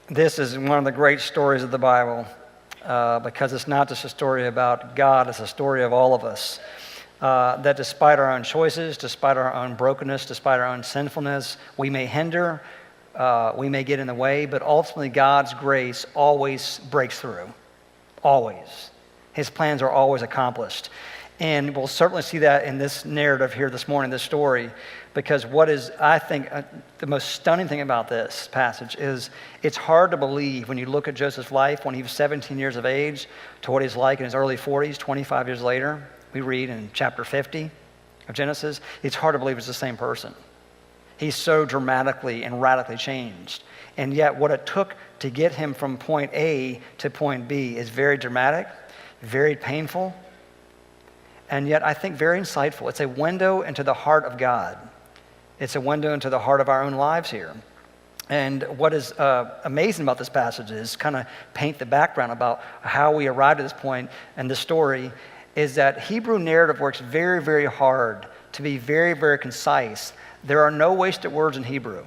This is one of the great stories of the Bible because it's not just a story about God, it's a story of all of us. That despite our own choices, despite our own brokenness, despite our own sinfulness, we may hinder, we may get in the way, but ultimately God's grace always breaks through. Always. His plans are always accomplished. And we'll certainly see that in this narrative here this morning, this story, because what is, I think, the most stunning thing about this passage is it's hard to believe when you look at Joseph's life when he was 17 years of age to what he's like in his early 40s, 25 years later. We read in chapter 50 of Genesis, it's hard to believe it's the same person. He's so dramatically and radically changed. And yet what it took to get him from point A to point B is very dramatic, very painful, and yet I think very insightful. It's a window into the heart of God. It's a window into the heart of our own lives here. And what is amazing about this passage is kind of paint the background about how we arrived at this point in the story is that Hebrew narrative works very, very hard to be very, very concise. There are no wasted words in Hebrew.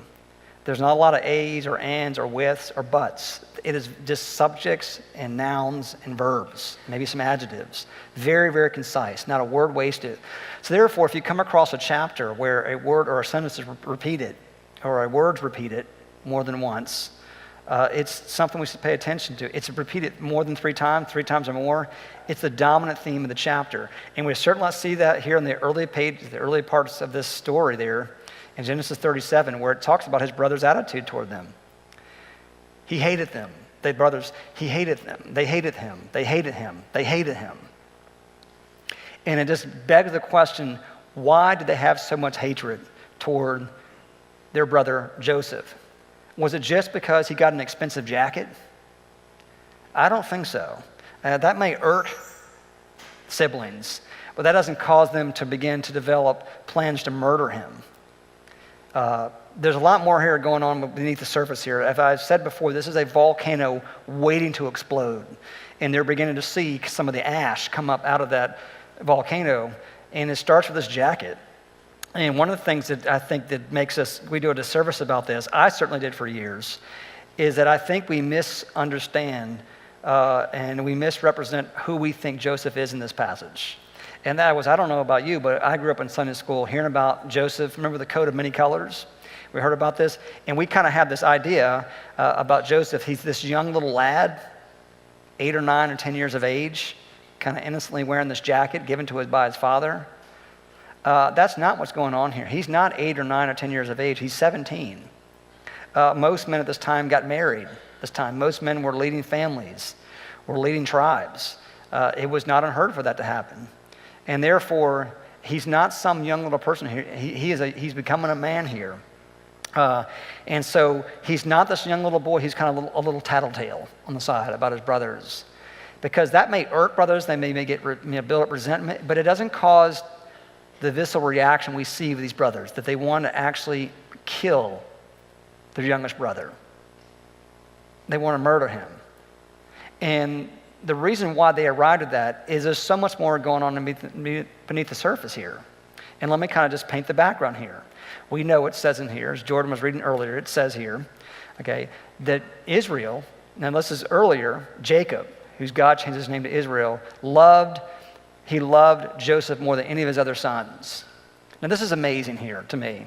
There's not a lot of a's or ands or withs or buts. It is just subjects and nouns and verbs, maybe some adjectives. Very, very concise, not a word wasted. So therefore, if you come across a chapter where a word or a sentence is repeated or a word's repeated more than once, it's something we should pay attention to. It's repeated more than three times or more. It's the dominant theme of the chapter. And we certainly see that here in the early pages, the early parts of this story there in Genesis 37, where it talks about his brother's attitude toward them. He hated them. He hated them. They hated him. They hated him. They hated him. And it just begs the question, why did they have so much hatred toward their brother Joseph? Was it just because he got an expensive jacket? I don't think so. That may hurt siblings, but that doesn't cause them to begin to develop plans to murder him. There's a lot more here going on beneath the surface here. As I've said before, this is a volcano waiting to explode. And they're beginning to see some of the ash come up out of that volcano. And it starts with this jacket. And one of the things that I think that we do a disservice about this, I certainly did for years, is that I think we misunderstand and we misrepresent who we think Joseph is in this passage. And that was, I don't know about you, but I grew up in Sunday school hearing about Joseph. Remember the coat of many colors? We heard about this. And we kind of had this idea about Joseph. He's this young little lad, 8 or 9 or 10 years of age, kind of innocently wearing this jacket given to us by his father. That's not what's going on here. He's not 8 or 9 or 10 years of age. He's 17. Most men at this time got married. Most men were leading families, were leading tribes. It was not unheard for that to happen. And therefore, he's not some young little person here. He's becoming a man here. And so he's not this young little boy. He's kind of a little tattletale on the side about his brothers. Because that may hurt brothers. They may build up resentment. But it doesn't cause the visceral reaction we see with these brothers, that they want to actually kill their youngest brother. They want to murder him. And the reason why they arrived at that is there's so much more going on beneath the surface here. And let me kind of just paint the background here. We know it says in here, as Jordan was reading earlier, it says here, okay, that Israel, now this is earlier, Jacob, whose God changed his name to Israel, loved Joseph more than any of his other sons. Now this is amazing here to me.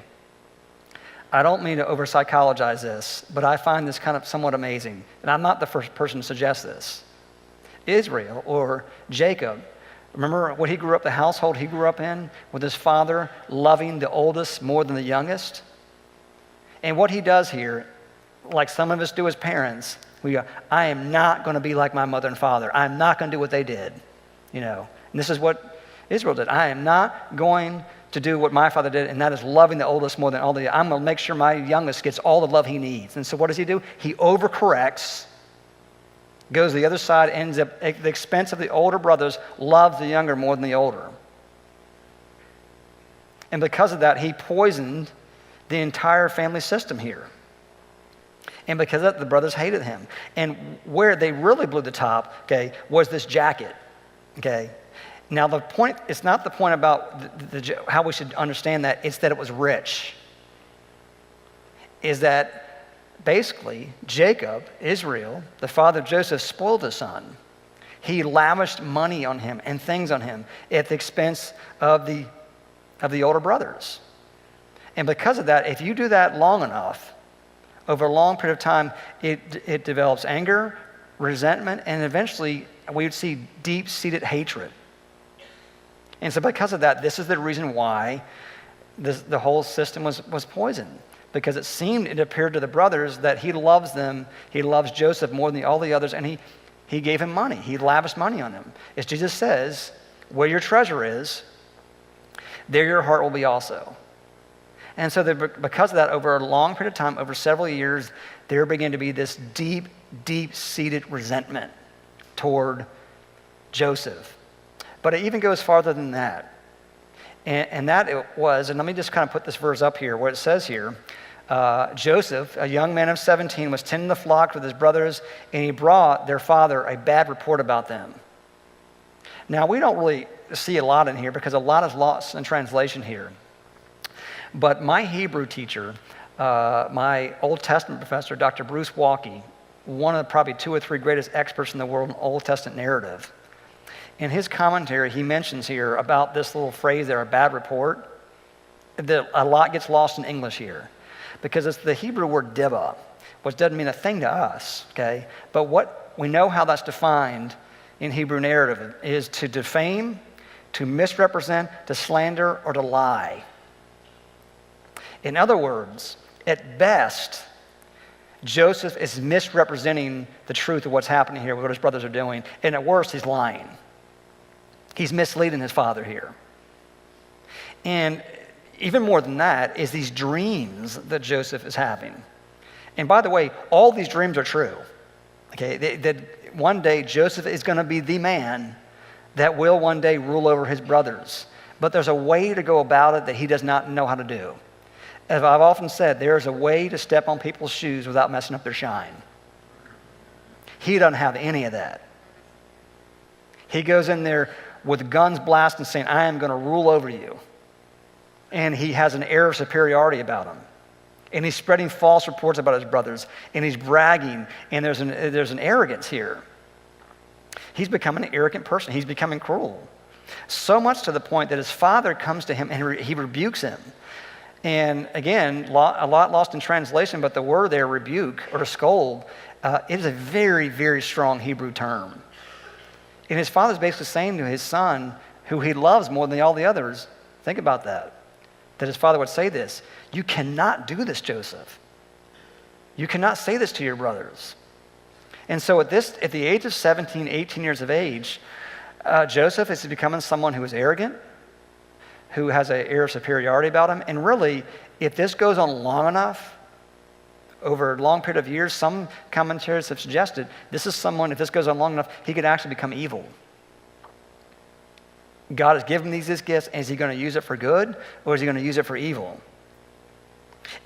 I don't mean to over-psychologize this, but I find this kind of somewhat amazing. And I'm not the first person to suggest this. Israel, or Jacob, remember what the household he grew up in, with his father loving the oldest more than the youngest? And what he does here, like some of us do as parents, we go, I am not going to be like my mother and father. I'm not going to do what they did, And this is what Israel did. I am not going to do what my father did, and that is loving the oldest more than all the. I'm going to make sure my youngest gets all the love he needs. And so what does he do? He overcorrects, goes to the other side, ends up at the expense of the older brothers, loves the younger more than the older. And because of that, he poisoned the entire family system here. And because of that, the brothers hated him. And where they really blew the top, okay, was this jacket, okay? Now the point, it's not the point about how we should understand that, it's that it was rich. Is that basically, Jacob, Israel, the father of Joseph, spoiled his son. He lavished money on him and things on him at the expense of the older brothers. And because of that, if you do that long enough, over a long period of time, it develops anger, resentment, and eventually we would see deep-seated hatred. And so because of that, this is the reason why the whole system was poisoned. Because it appeared to the brothers that he loves them, he loves Joseph more than all the others, and he gave him money. He lavished money on him. As Jesus says, where your treasure is, there your heart will be also. And so because of that, over a long period of time, over several years, there began to be this deep, deep-seated resentment toward Joseph. But it even goes farther than that. And that it was, and let me just kind of put this verse up here, where it says here, Joseph, a young man of 17, was tending the flock with his brothers, and he brought their father a bad report about them. Now, we don't really see a lot in here because a lot is lost in translation here. But my Hebrew teacher, my Old Testament professor, Dr. Bruce Walke, one of the probably 2 or 3 greatest experts in the world in Old Testament narrative, in his commentary, he mentions here about this little phrase there, a bad report, that a lot gets lost in English here. Because it's the Hebrew word dibba, which doesn't mean a thing to us, okay? But what we know how that's defined in Hebrew narrative is to defame, to misrepresent, to slander, or to lie. In other words, at best, Joseph is misrepresenting the truth of what's happening here, what his brothers are doing. And at worst, he's lying. He's misleading his father here. And even more than that is these dreams that Joseph is having. And by the way, all these dreams are true. Okay, that one day Joseph is going to be the man that will one day rule over his brothers. But there's a way to go about it that he does not know how to do. As I've often said, there's a way to step on people's shoes without messing up their shine. He doesn't have any of that. He goes in there with guns blasting, saying, I am going to rule over you. And he has an air of superiority about him. And he's spreading false reports about his brothers. And he's bragging. And there's an arrogance here. He's becoming an arrogant person. He's becoming cruel. So much to the point that his father comes to him and he rebukes him. And again, a lot lost in translation, but the word there, rebuke or to scold, it is a very, very strong Hebrew term. And his father's basically saying to his son, who he loves more than all the others, think about that his father would say this, you cannot do this, Joseph. You cannot say this to your brothers. And so at the age of 17, 18 years of age, Joseph is becoming someone who is arrogant, who has an air of superiority about him. And really, if this goes on long enough, over a long period of years, some commentators have suggested this is someone, if this goes on long enough, he could actually become evil. God has given these gifts, and is he going to use it for good, or is he going to use it for evil?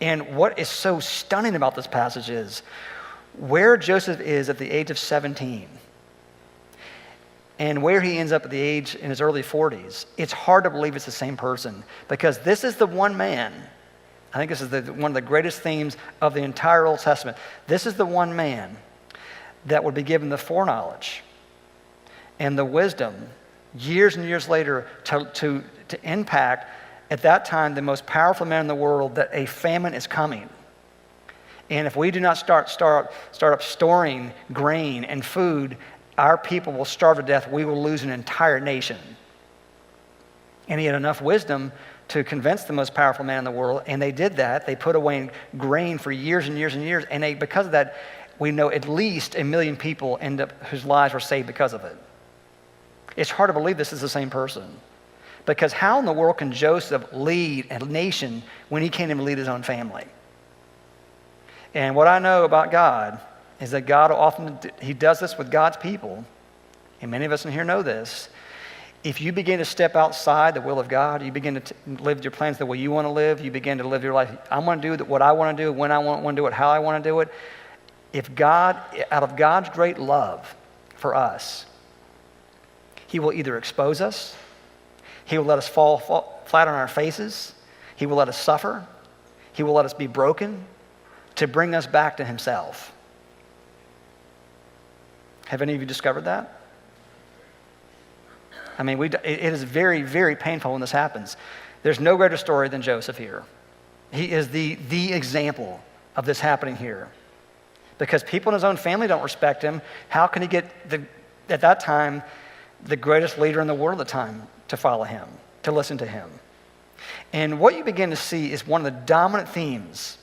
And what is so stunning about this passage is where Joseph is at the age of 17 and where he ends up at the age in his early 40s, it's hard to believe it's the same person, because this is the one man, I think this is one of the greatest themes of the entire Old Testament. This is the one man that would be given the foreknowledge and the wisdom years and years later to impact, at that time, the most powerful man in the world, that a famine is coming. And if we do not start up storing grain and food, our people will starve to death. We will lose an entire nation. And he had enough wisdom to convince the most powerful man in the world, and they did that. They put away grain for years and years and years, and because of that, we know at least 1 million people whose lives were saved because of it. It's hard to believe this is the same person. Because how in the world can Joseph lead a nation when he can't even lead his own family? And what I know about God is that God often, he does this with God's people, and many of us in here know this. If you begin to step outside the will of God, you begin to live your plans the way you want to live, you begin to live your life, I want to do what I want to do, when I want to do it, how I want to do it. If God, out of God's great love for us, he will either expose us, he will let us fall flat on our faces, he will let us suffer, he will let us be broken, to bring us back to himself. Have any of you discovered that? I mean, it is very, very painful when this happens. There's no greater story than Joseph here. He is the example of this happening here. Because people in his own family don't respect him, how can he get, at that time, the greatest leader in the world at the time to follow him, to listen to him? And what you begin to see is one of the dominant themes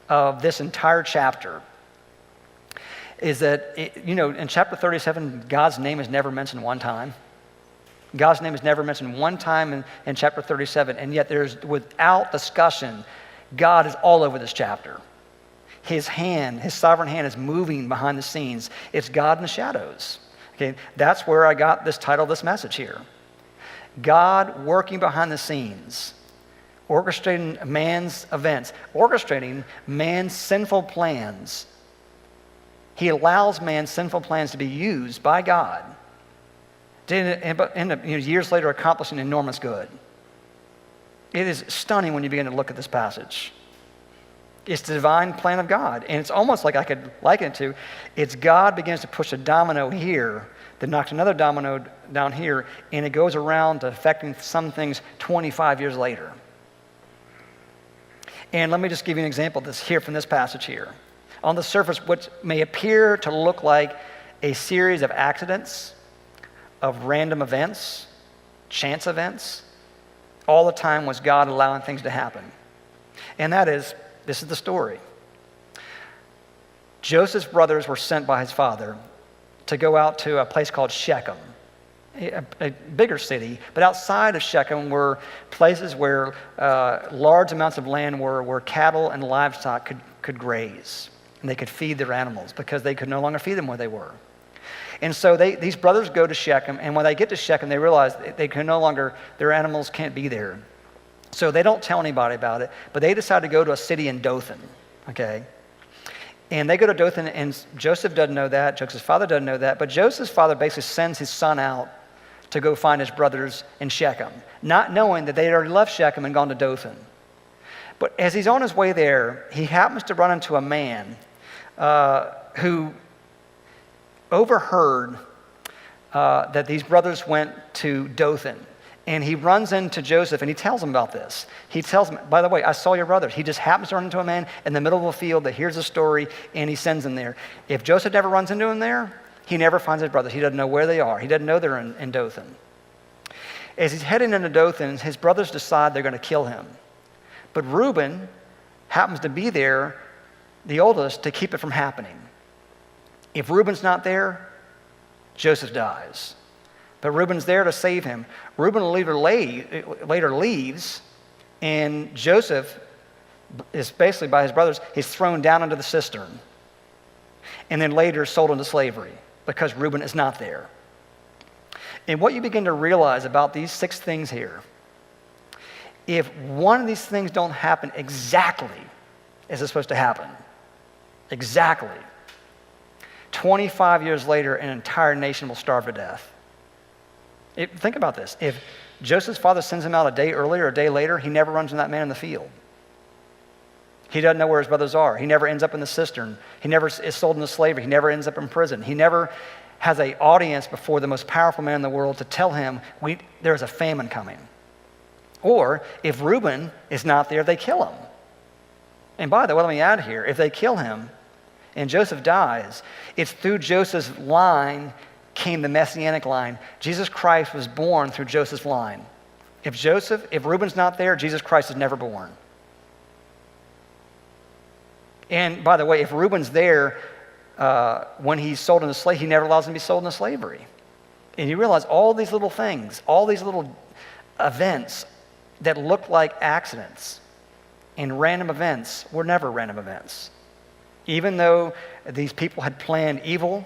of this entire chapter is that, in chapter 37, God's name is never mentioned one time. God's name is never mentioned one time in chapter 37, and yet there's, without discussion, God is all over this chapter. His hand, his sovereign hand is moving behind the scenes. It's God in the shadows. Okay, that's where I got this title of this message here. God working behind the scenes, orchestrating man's events, orchestrating man's sinful plans. He allows man's sinful plans to be used by God to end up years later accomplishing enormous good. It is stunning when you begin to look at this passage. It's the divine plan of God. And it's almost like I could liken it to, it's God begins to push a domino here that knocks another domino down here, and it goes around to affecting some things 25 years later. And let me just give you an example of this here from this passage here. On the surface, what may appear to look like a series of accidents, of random events, chance events, all the time was God allowing things to happen. And that is, this is the story. Joseph's brothers were sent by his father to go out to a place called Shechem, a bigger city, but outside of Shechem were places where large amounts of land where cattle and livestock could graze, and they could feed their animals because they could no longer feed them where they were. And so these brothers go to Shechem, and when they get to Shechem, they realize they can no longer, their animals can't be there. So they don't tell anybody about it, but they decide to go to a city in Dothan, okay? And they go to Dothan, and Joseph doesn't know that, Joseph's father doesn't know that, but Joseph's father basically sends his son out to go find his brothers in Shechem, not knowing that they had already left Shechem and gone to Dothan. But as he's on his way there, he happens to run into a man who overheard that these brothers went to Dothan. And he runs into Joseph and he tells him about this. He tells him, by the way, I saw your brothers. He just happens to run into a man in the middle of a field that hears the story, and he sends him there. If Joseph never runs into him there, he never finds his brothers. He doesn't know where they are. He doesn't know they're in Dothan. As he's heading into Dothan, his brothers decide they're going to kill him. But Reuben happens to be there, the oldest, to keep it from happening. If Reuben's not there, Joseph dies. But Reuben's there to save him. Reuben later leaves, and Joseph is basically, by his brothers, he's thrown down into the cistern, and then later sold into slavery because Reuben is not there. And what you begin to realize about these 6 things here, if one of these things don't happen exactly as it's supposed to happen, exactly, 25 years later, an entire nation will starve to death. Think about this. If Joseph's father sends him out a day earlier or a day later, he never runs into that man in the field. He doesn't know where his brothers are. He never ends up in the cistern. He never is sold into slavery. He never ends up in prison. He never has an audience before the most powerful man in the world to tell him there's a famine coming. Or if Reuben is not there, they kill him. And by the way, let me add here, if they kill him and Joseph dies, it's through Joseph's line came the Messianic line. Jesus Christ was born through Joseph's line. If Reuben's not there, Jesus Christ is never born. And by the way, if Reuben's there when he's sold into slavery, he never allows him to be sold into slavery. And you realize all these little things, all these little events that look like accidents and random events were never random events. Even though these people had planned evil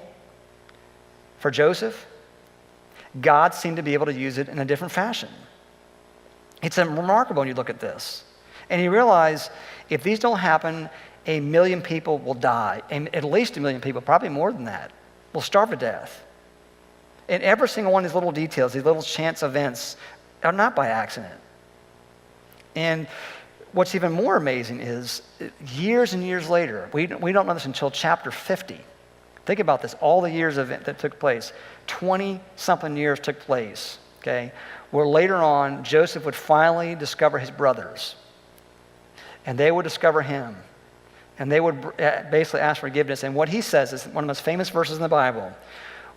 for Joseph, God seemed to be able to use it in a different fashion. It's remarkable when you look at this. And you realize if these don't happen, 1 million people will die. And at least 1 million people, probably more than that, will starve to death. And every single one of these little details, these little chance events, are not by accident. And what's even more amazing is years and years later, we don't know this until chapter 50. Think about this, all the years that took place. 20-something years took place, okay? Where later on, Joseph would finally discover his brothers. And they would discover him. And they would basically ask forgiveness. And what he says is one of the most famous verses in the Bible.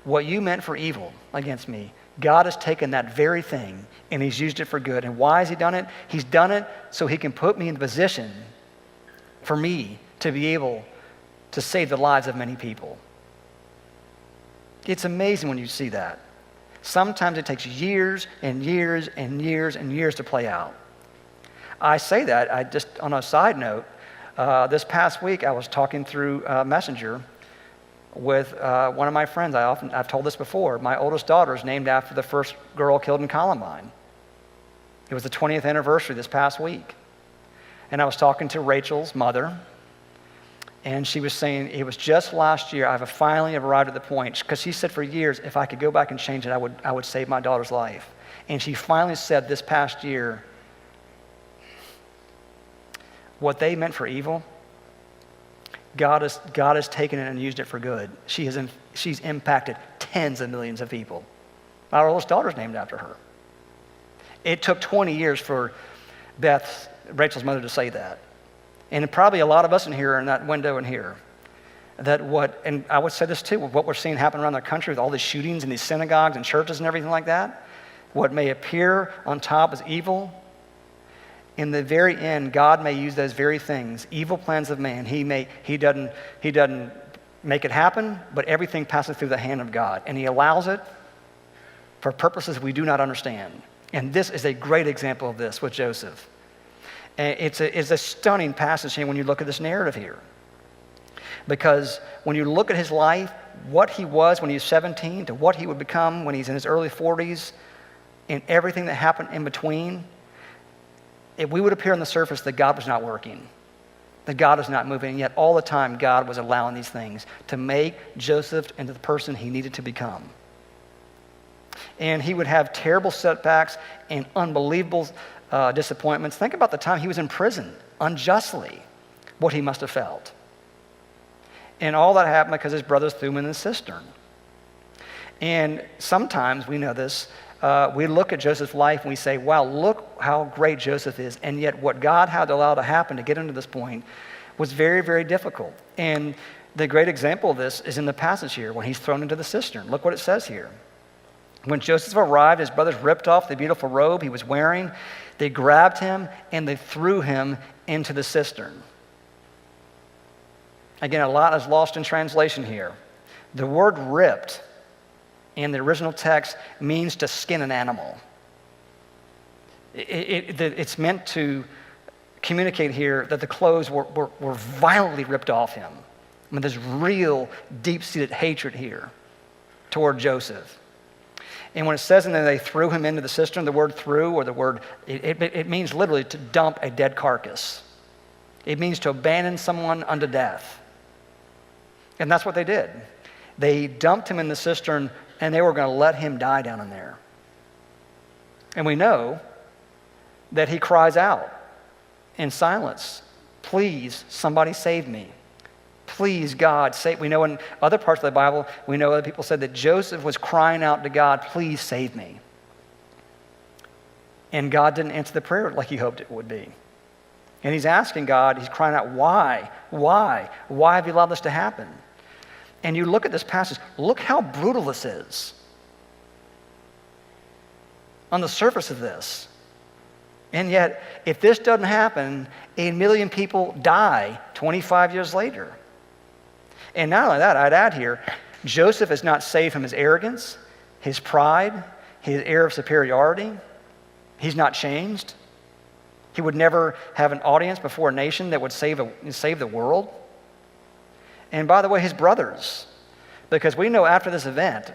What you meant for evil against me, God has taken that very thing and he's used it for good. And why has he done it? He's done it so he can put me in the position for me to be able to save the lives of many people. It's amazing when you see that. Sometimes it takes years and years and years and years to play out. I say that, I just, on a side note, this past week I was talking through Messenger with one of my friends. I've told this before. My oldest daughter is named after the first girl killed in Columbine. It was the 20th anniversary this past week. And I was talking to Rachel's mother, and she was saying, it was just last year I've finally arrived at the point, because she said for years, if I could go back and change it, I would save my daughter's life. And she finally said this past year, what they meant for evil, God has taken it and used it for good. She's impacted tens of millions of people. Our oldest daughter's named after her. It took 20 years for Rachel's mother, to say that. And probably a lot of us in here are in that window in here. And I would say this too, with what we're seeing happen around the country with all these shootings in these synagogues and churches and everything like that, what may appear on top as evil, in the very end, God may use those very things, evil plans of man. He doesn't make it happen, but everything passes through the hand of God. And he allows it for purposes we do not understand. And this is a great example of this with Joseph. And it's a stunning passage here when you look at this narrative here. Because when you look at his life, what he was when he was 17 to what he would become when he's in his early 40s, and everything that happened in between, we would appear on the surface that God was not working, that God is not moving, and yet all the time God was allowing these things to make Joseph into the person he needed to become. And he would have terrible setbacks and unbelievable disappointments. Think about the time he was in prison unjustly, what he must have felt. And all that happened because his brothers threw him in the cistern. And sometimes, we know this, we look at Joseph's life and we say, wow, look how great Joseph is. And yet what God had to allow to happen to get into this point was very, very difficult. And the great example of this is in the passage here when he's thrown into the cistern. Look what it says here. When Joseph arrived, his brothers ripped off the beautiful robe he was wearing. They grabbed him and they threw him into the cistern. Again, a lot is lost in translation here. The word ripped in the original text means to skin an animal. It's meant to communicate here that the clothes were violently ripped off him. I mean, there's real deep-seated hatred here toward Joseph. And when it says in there they threw him into the cistern, the word threw, or the word, it means literally to dump a dead carcass. It means to abandon someone unto death. And that's what they did. They dumped him in the cistern, and they were going to let him die down in there. And we know that he cries out in silence, please, somebody save me. Please, God, save. We know in other parts of the Bible, we know other people said that Joseph was crying out to God, please save me. And God didn't answer the prayer like he hoped it would be. And he's asking God, he's crying out, why? Why? Why have you allowed this to happen? And you look at this passage, look how brutal this is. On the surface of this. And yet, if this doesn't happen, 1 million people die 25 years later. And not only that, I'd add here, Joseph is not saved from his arrogance, his pride, his air of superiority. He's not changed. He would never have an audience before a nation that would save the world. And by the way, his brothers, because we know after this event,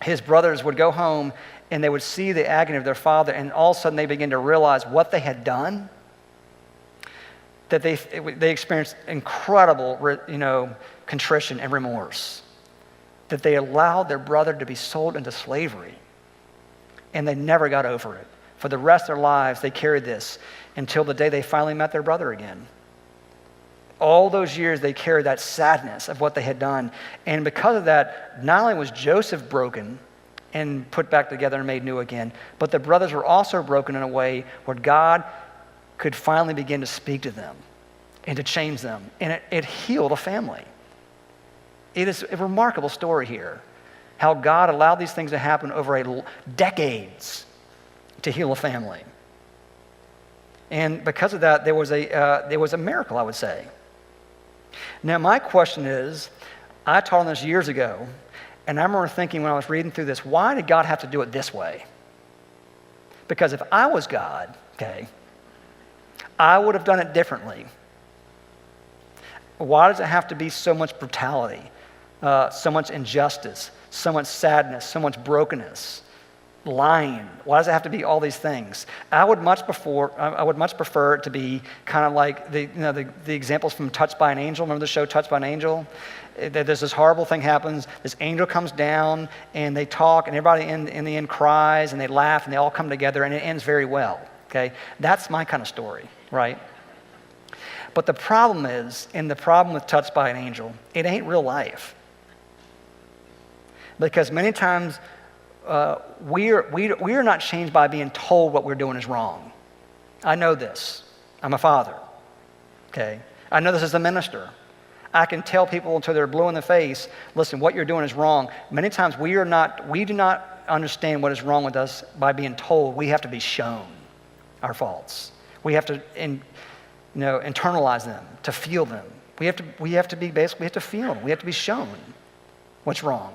his brothers would go home and they would see the agony of their father, and all of a sudden they begin to realize what they had done, that they experienced incredible, contrition and remorse, that they allowed their brother to be sold into slavery, and they never got over it. For the rest of their lives, they carried this until the day they finally met their brother again. All those years, they carried that sadness of what they had done. And because of that, not only was Joseph broken and put back together and made new again, but the brothers were also broken in a way where God could finally begin to speak to them and to change them. And it healed a family. It is a remarkable story here, how God allowed these things to happen over decades to heal a family. And because of that, there was a miracle, I would say. Now, my question is, I taught on this years ago, and I remember thinking when I was reading through this, why did God have to do it this way? Because if I was God, I would have done it differently. Why does it have to be so much brutality, so much injustice, so much sadness, so much brokenness, lying? Why does it have to be all these things? I would much prefer it to be kind of like the examples from Touched by an Angel. Remember the show Touched by an Angel? There's this horrible thing happens. This angel comes down and they talk, and everybody in the end cries and they laugh and they all come together and it ends very well. Okay, that's my kind of story, right? But the problem is, and the problem with Touched by an Angel, it ain't real life. Because many times we are not changed by being told what we're doing is wrong. I know this. I'm a father. Okay? I know this as a minister. I can tell people until they're blue in the face, listen, what you're doing is wrong. Many times we do not understand what is wrong with us by being told. We have to be shown our faults. We have to internalize them, to feel them. We have to feel them. We have to be shown what's wrong.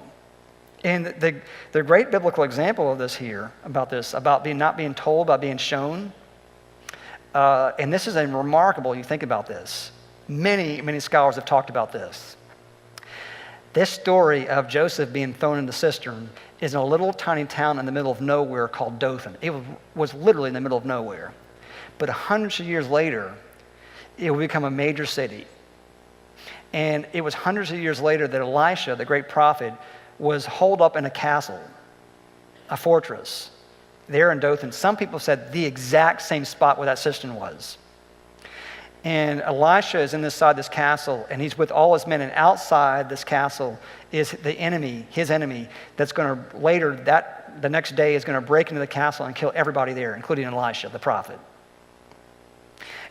And the great biblical example of this here, about not being told, about being shown, and this is remarkable, you think about this. Many, many scholars have talked about this. This story of Joseph being thrown in the cistern is in a little tiny town in the middle of nowhere called Dothan. It was literally in the middle of nowhere. But hundreds of years later, it would become a major city. And it was hundreds of years later that Elisha, the great prophet, was holed up in a castle, a fortress, there in Dothan. Some people said the exact same spot where that cistern was. And Elisha is inside this castle, and he's with all his men, and outside this castle is the enemy, his enemy, that's going to later, the next day, is going to break into the castle and kill everybody there, including Elisha, the prophet.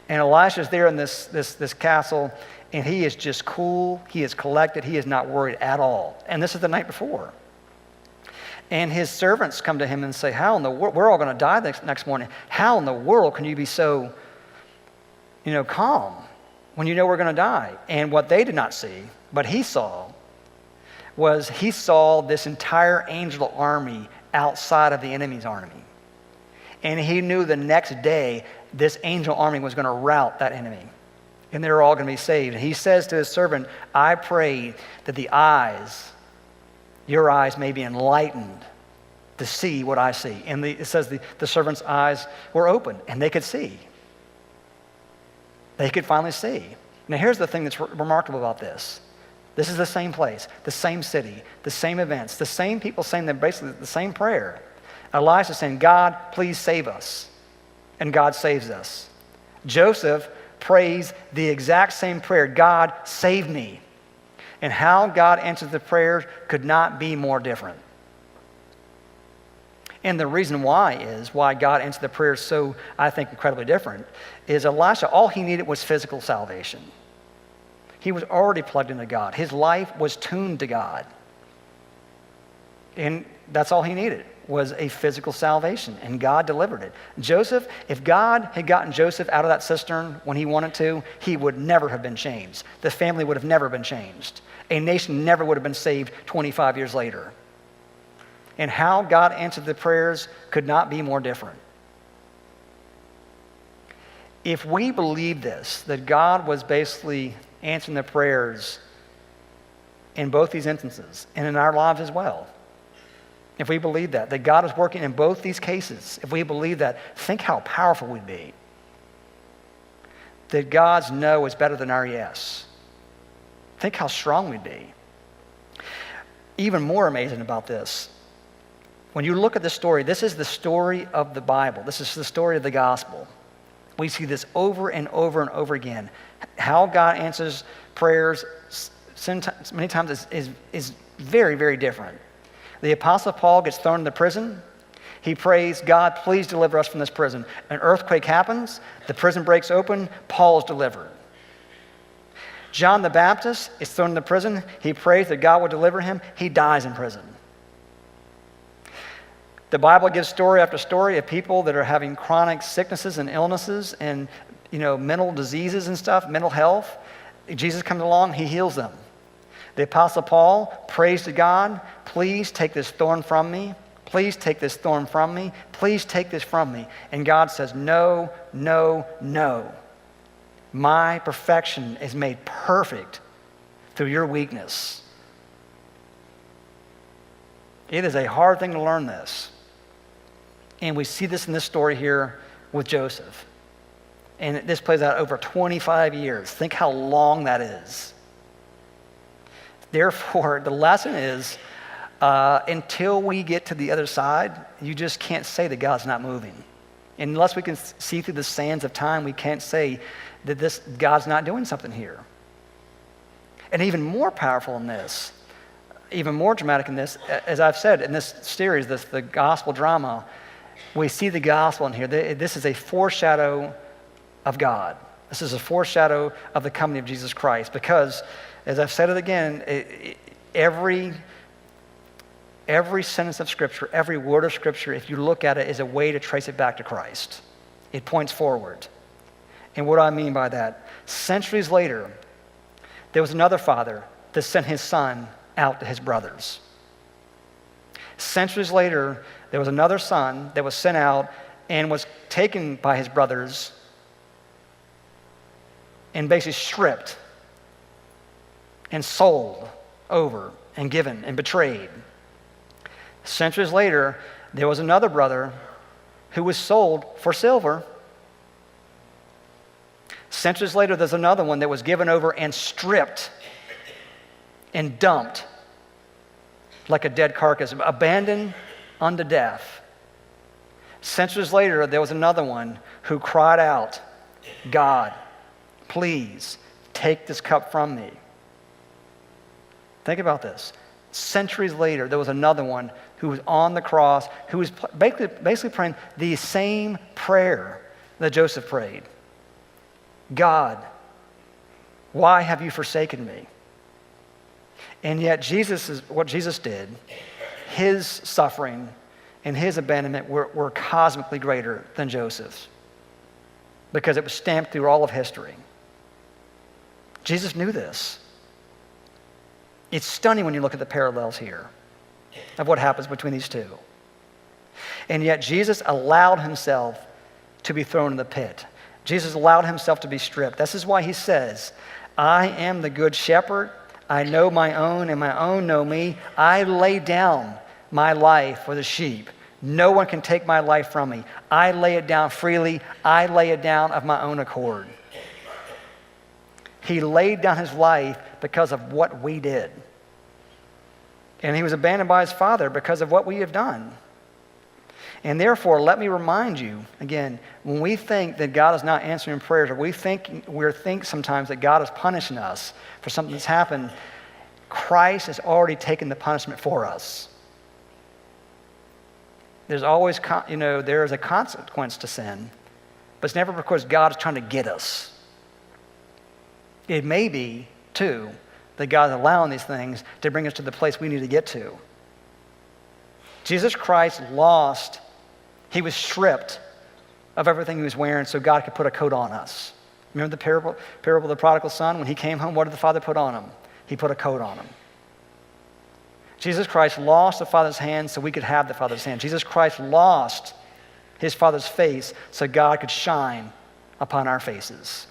And Elisha's there in this castle, and he is just cool, he is collected, he is not worried at all. And this is the night before. And his servants come to him and say, how in the world, we're all going to die next morning. How in the world can you be so calm when you know we're going to die? And what they did not see, but he saw this entire angel army outside of the enemy's army. And he knew the next day this angel army was going to rout that enemy. And they were all going to be saved. And he says to his servant, I pray that your eyes may be enlightened to see what I see. And it says the servant's eyes were open and they could see. They could finally see. Now here's the thing that's remarkable about this. This is the same place, the same city, the same events, the same people saying basically the same prayer. Elisha saying, God, please save us. And God saves us. Joseph prays the exact same prayer, God, save me. And how God answers the prayers could not be more different. And the reason why God answered the prayers so, I think, incredibly different, is Elisha, all he needed was physical salvation. He was already plugged into God. His life was tuned to God. And that's all he needed, was a physical salvation, and God delivered it. Joseph, if God had gotten Joseph out of that cistern when he wanted to, he would never have been changed. The family would have never been changed. A nation never would have been saved 25 years later. And how God answered the prayers could not be more different. If we believe this, that God was basically answering the prayers in both these instances and in our lives as well, if we believe that God is working in both these cases, if we believe that, think how powerful we'd be. That God's no is better than our yes. Think how strong we'd be. Even more amazing about this, When you look at this story, this is the story of the Bible. This is the story of the gospel. We see this over and over and over again. How God answers prayers many times is very, very different. The Apostle Paul gets thrown into prison. He prays, God, please deliver us from this prison. An earthquake happens. The prison breaks open. Paul is delivered. John the Baptist is thrown into prison. He prays that God will deliver him. He dies in prison. The Bible gives story after story of people that are having chronic sicknesses and illnesses and, mental diseases and stuff, mental health. Jesus comes along, he heals them. The Apostle Paul prays to God, please take this thorn from me. Please take this thorn from me. Please take this from me. And God says, no, no, no. My perfection is made perfect through your weakness. It is a hard thing to learn this. And we see this in this story here with Joseph. And this plays out over 25 years. Think how long that is. Therefore, the lesson is, until we get to the other side, you just can't say that God's not moving. And unless we can see through the sands of time, we can't say that God's not doing something here. And even more powerful in this, even more dramatic in this, as I've said in this series, the gospel drama, we see the gospel in here. This is a foreshadow of God. This is a foreshadow of the coming of Jesus Christ. Because, as I've said it again, every sentence of Scripture, every word of Scripture, if you look at it, is a way to trace it back to Christ. It points forward. And what do I mean by that? Centuries later, there was another father that sent his son out to his brothers. Centuries later, there was another son that was sent out and was taken by his brothers and basically stripped and sold over and given and betrayed. Centuries later, there was another brother who was sold for silver. Centuries later, there's another one that was given over and stripped and dumped like a dead carcass, abandoned unto death. Centuries later, there was another one who cried out, God, please take this cup from me. Think about this. Centuries later, there was another one who was on the cross, who was basically praying the same prayer that Joseph prayed. God, why have you forsaken me? And yet what Jesus did, his suffering and his abandonment were cosmically greater than Joseph's, because it was stamped through all of history. Jesus knew this. It's stunning when you look at the parallels here of what happens between these two. And yet Jesus allowed himself to be thrown in the pit. Jesus allowed himself to be stripped. This is why he says, I am the good shepherd. I know my own, and my own know me. I lay down my life for the sheep. No one can take my life from me. I lay it down freely. I lay it down of my own accord. He laid down his life because of what we did. And he was abandoned by his Father because of what we have done. And therefore, let me remind you, again, when we think that God is not answering prayers, or we think sometimes that God is punishing us for something that's happened, Christ has already taken the punishment for us. There's always, there is a consequence to sin, but it's never because God is trying to get us. It may be, too, that God is allowing these things to bring us to the place we need to get to. Jesus Christ he was stripped of everything he was wearing so God could put a coat on us. Remember the parable of the prodigal son? When he came home, what did the father put on him? He put a coat on him. Jesus Christ lost the Father's hand so we could have the Father's hand. Jesus Christ lost his Father's face so God could shine upon our faces.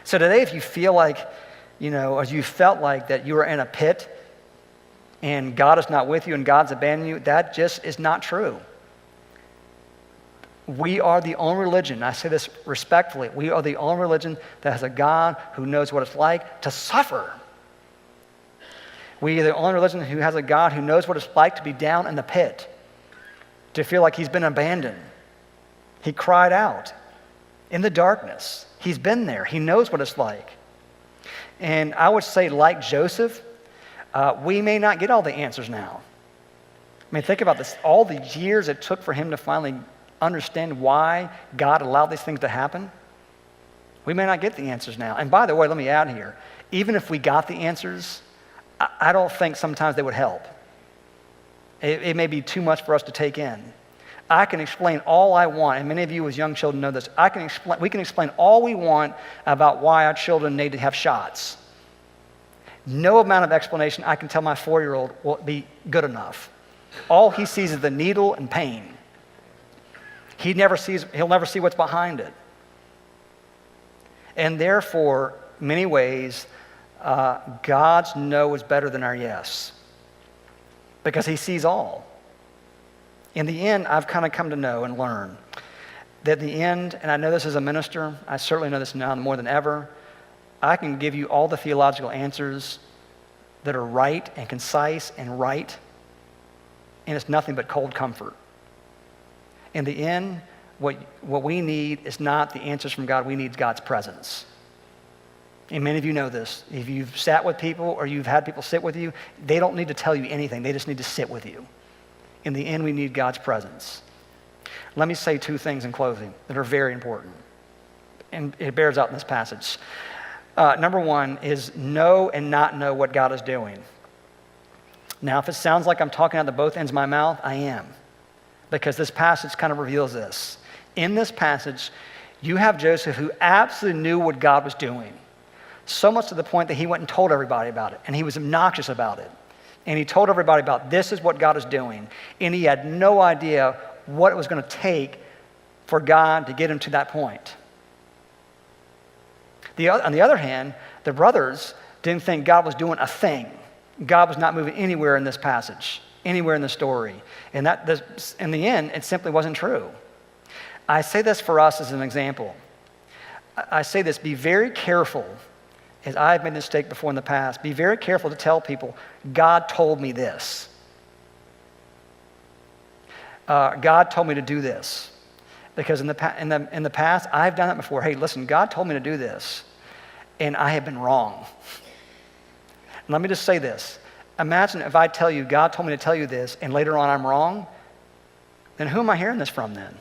So today, if you feel like, or you felt like that you were in a pit and God is not with you and God's abandoned you, that just is not true. We are the only religion, I say this respectfully, we are the only religion that has a God who knows what it's like to suffer. We are the only religion who has a God who knows what it's like to be down in the pit, to feel like he's been abandoned. He cried out in the darkness. He's been there. He knows what it's like. And I would say, like Joseph, we may not get all the answers now. I mean, think about this. All the years it took for him to finally understand why God allowed these things to happen. We may not get the answers now. And by the way, let me add here, even if we got the answers, I don't think sometimes they would help. It may be too much for us to take in. I can explain all I want, and many of you as young children know this. We can explain all we want about why our children need to have shots. No amount of explanation I can tell my 4-year-old will be good enough. All he sees is the needle and pain. He'll never see what's behind it. And therefore, in many ways, God's no is better than our yes, because he sees all. In the end, I've kind of come to know and learn that in the end, and I know this as a minister, I certainly know this now more than ever, I can give you all the theological answers that are right and concise and right, and it's nothing but cold comfort. In the end, what we need is not the answers from God, we need God's presence. And many of you know this. If you've sat with people or you've had people sit with you, they don't need to tell you anything, they just need to sit with you. In the end, we need God's presence. Let me say 2 things in closing that are very important, and it bears out in this passage. Number 1 is know and not know what God is doing. Now, if it sounds like I'm talking out of both ends of my mouth, I am, because this passage kind of reveals this. In this passage, you have Joseph who absolutely knew what God was doing, so much to the point that he went and told everybody about it, and he was obnoxious about it. And he told everybody about this is what God is doing. And he had no idea what it was going to take for God to get him to that point. On the other hand, the brothers didn't think God was doing a thing. God was not moving anywhere in this passage, anywhere in the story. And in the end, it simply wasn't true. I say this for us as an example. I say this, be very careful, as I've made this mistake before in the past, be very careful to tell people, God told me this. God told me to do this. Because in the past, I've done it before. Hey, listen, God told me to do this, and I have been wrong. And let me just say this. Imagine if I tell you, God told me to tell you this, and later on I'm wrong, then who am I hearing this from then?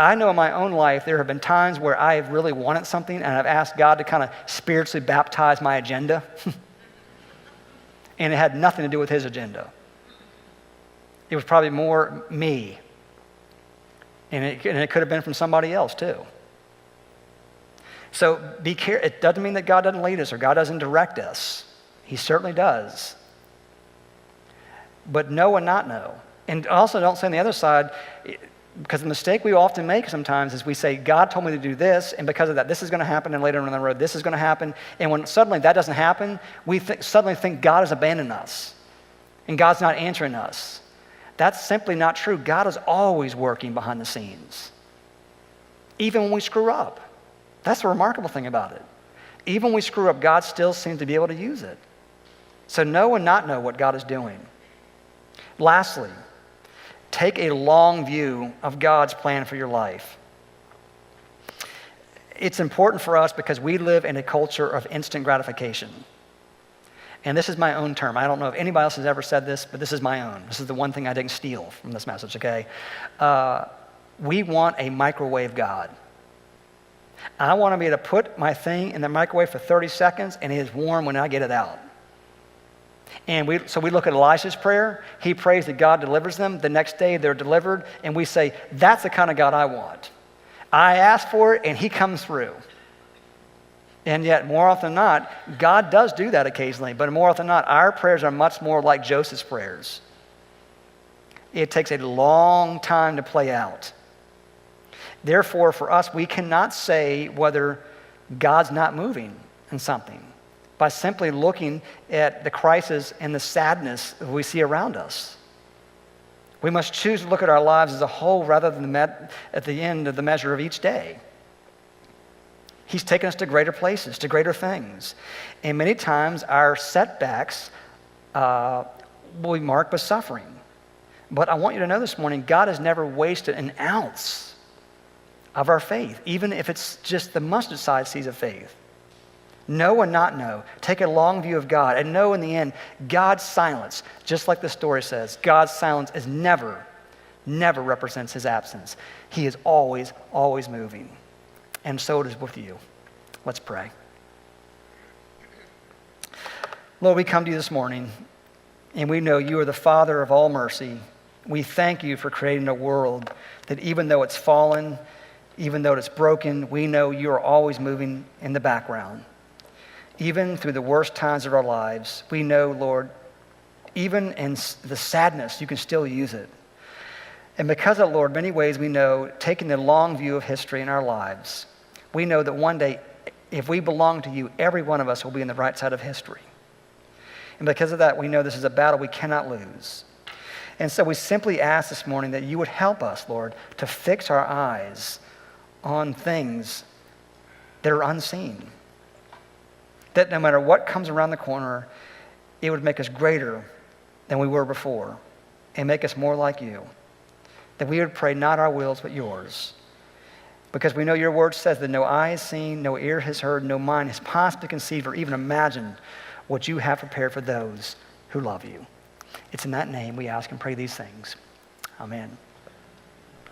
I know in my own life there have been times where I have really wanted something and I've asked God to kind of spiritually baptize my agenda. And it had nothing to do with his agenda. It was probably more me. And it could have been from somebody else too. So be careful. It doesn't mean that God doesn't lead us or God doesn't direct us. He certainly does. But know and not know. And also don't say on the other side, because the mistake we often make sometimes is we say, God told me to do this, and because of that, this is going to happen, and later on the road, this is going to happen. And when suddenly that doesn't happen, we suddenly think God has abandoned us, and God's not answering us. That's simply not true. God is always working behind the scenes, even when we screw up. That's the remarkable thing about it. Even when we screw up, God still seems to be able to use it. So know and not know what God is doing. Lastly, take a long view of God's plan for your life. It's important for us because we live in a culture of instant gratification. And this is my own term. I don't know if anybody else has ever said this, but this is my own. This is the one thing I didn't steal from this message, okay? We want a microwave God. I want to be able to put my thing in the microwave for 30 seconds and it is warm when I get it out. And so we look at Elisha's prayer. He prays that God delivers them. The next day they're delivered. And we say, that's the kind of God I want. I ask for it and he comes through. And yet more often than not, God does do that occasionally. But more often than not, our prayers are much more like Joseph's prayers. It takes a long time to play out. Therefore, for us, we cannot say whether God's not moving in something by simply looking at the crisis and the sadness that we see around us. We must choose to look at our lives as a whole rather than at the end of the measure of each day. He's taken us to greater places, to greater things. And many times our setbacks will be marked with suffering. But I want you to know this morning, God has never wasted an ounce of our faith, even if it's just the mustard-sized seeds of faith. Know and not know. Take a long view of God and know in the end, God's silence, just like the story says, God's silence is never represents his absence. He is always, always moving. And so it is with you. Let's pray. Lord, we come to you this morning, and we know you are the Father of all mercy. We thank you for creating a world that even though it's fallen, even though it's broken, we know you are always moving in the background. Even through the worst times of our lives, we know, Lord, even in the sadness, you can still use it. And because of, Lord, many ways we know, taking the long view of history in our lives, we know that one day, if we belong to you, every one of us will be in the right side of history. And because of that, we know this is a battle we cannot lose. And so we simply ask this morning that you would help us, Lord, to fix our eyes on things that are unseen. That no matter what comes around the corner, it would make us greater than we were before and make us more like you. That we would pray not our wills but yours. Because we know your word says that no eye has seen, no ear has heard, no mind has possibly conceived or even imagined what you have prepared for those who love you. It's in that name we ask and pray these things. Amen.